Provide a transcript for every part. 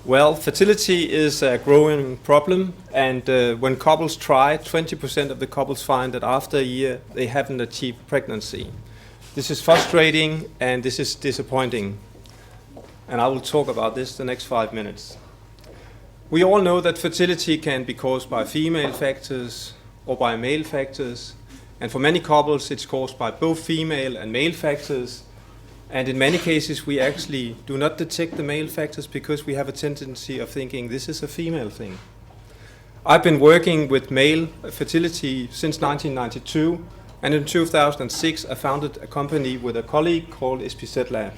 Well, fertility is a growing problem, and when couples try, 20% of the couples find that after a year they haven't achieved pregnancy. This is frustrating and this is disappointing, and I will talk about this the next 5 minutes. We all know that fertility can be caused by female factors or by male factors, and for many couples it's caused by both female and male factors. And in many cases, we actually do not detect the male factors because we have a tendency of thinking this is a female thing. I've been working with male fertility since 1992, and in 2006 I founded a company with a colleague called SPZ Lab.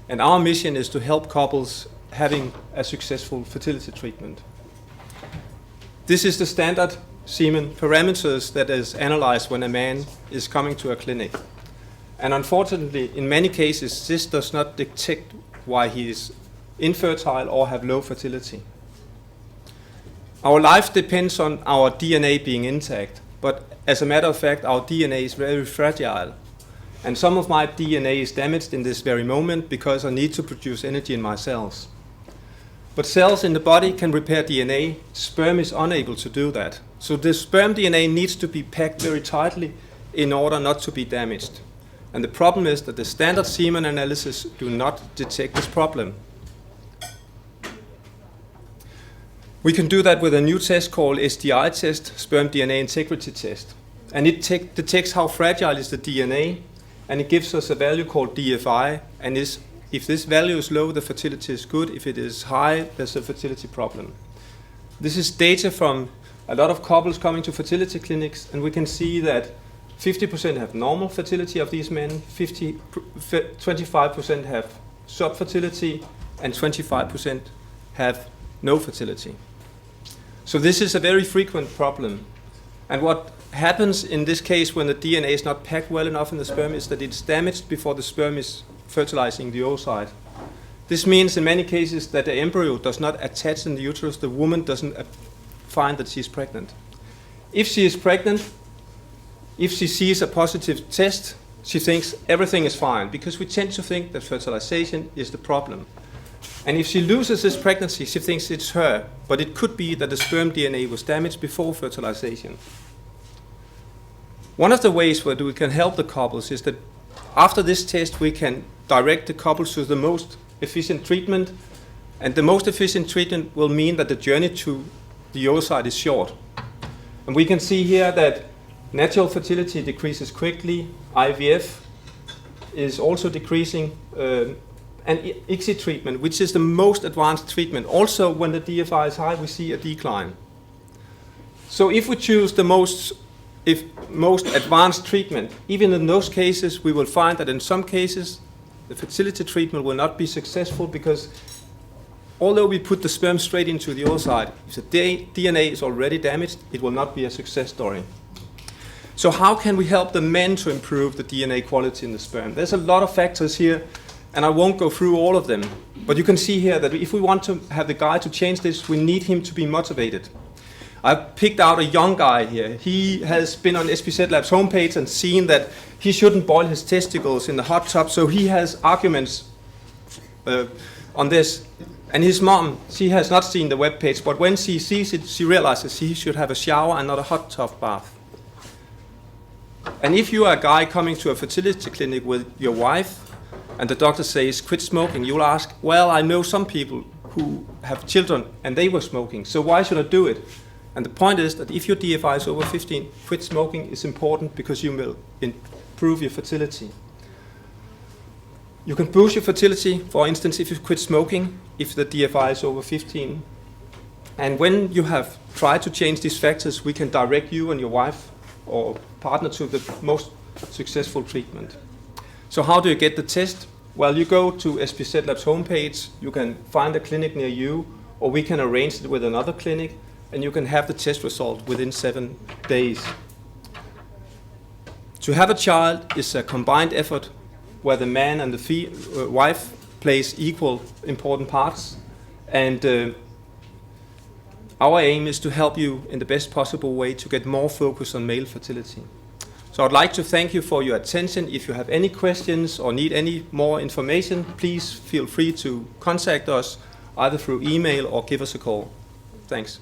And our mission is to help couples having a successful fertility treatment. This is the standard semen parameters that is analyzed when a man is coming to a clinic. And unfortunately, in many cases, this does not detect why he is infertile or have low fertility. Our life depends on our DNA being intact, but as a matter of fact, our DNA is very fragile. And some of my DNA is damaged in this very moment because I need to produce energy in my cells. But cells in the body can repair DNA. Sperm is unable to do that. So the sperm DNA needs to be packed very tightly in order not to be damaged. And the problem is that the standard semen analysis do not detect this problem. We can do that with a new test called SDI test, sperm DNA integrity test. And it detects how fragile is the DNA, and it gives us a value called DFI. And if this value is low, the fertility is good. If it is high, there's a fertility problem. This is data from a lot of couples coming to fertility clinics, and we can see that 50% have normal fertility of these men, 25% have subfertility, and 25% have no fertility. So this is a very frequent problem. And what happens in this case when the DNA is not packed well enough in the sperm is that it's damaged before the sperm is fertilizing the oocyte. This means in many cases that the embryo does not attach in the uterus. The woman doesn't find that she's pregnant. If she is pregnant, if she sees a positive test, she thinks everything is fine, because we tend to think that fertilization is the problem. And if she loses this pregnancy, she thinks it's her, but it could be that the sperm DNA was damaged before fertilization. One of the ways where we can help the couples is that after this test we can direct the couples to the most efficient treatment, and the most efficient treatment will mean that the journey to the oocyte is short. And we can see here that natural fertility decreases quickly, IVF is also decreasing, and ICSI treatment, which is the most advanced treatment, also when the DFI is high, we see a decline. So if we choose the most advanced treatment, even in those cases, we will find that in some cases, the fertility treatment will not be successful because although we put the sperm straight into the oocyte, if the DNA is already damaged, it will not be a success story. So how can we help the men to improve the DNA quality in the sperm? There's a lot of factors here, and I won't go through all of them. But you can see here that if we want to have the guy to change this, we need him to be motivated. I've picked out a young guy here. He has been on SPZ Lab's homepage and seen that he shouldn't boil his testicles in the hot tub, so he has arguments on this. And his mom, she has not seen the webpage, but when she sees it, she realizes he should have a shower and not a hot tub bath. And if you are a guy coming to a fertility clinic with your wife and the doctor says, quit smoking, you'll ask, well, I know some people who have children and they were smoking, so why should I do it? And the point is that if your DFI is over 15, quit smoking is important because you will improve your fertility. You can boost your fertility, for instance, if you quit smoking, if the DFI is over 15. And when you have tried to change these factors, we can direct you and your wife or partner to the most successful treatment. So how do you get the test? Well, you go to SPZ Lab's homepage, you can find a clinic near you, or we can arrange it with another clinic, and you can have the test result within 7 days. To have a child is a combined effort where the man and the wife plays equal important parts, and our aim is to help you in the best possible way to get more focus on male fertility. So I'd like to thank you for your attention. If you have any questions or need any more information, please feel free to contact us, either through email or give us a call. Thanks.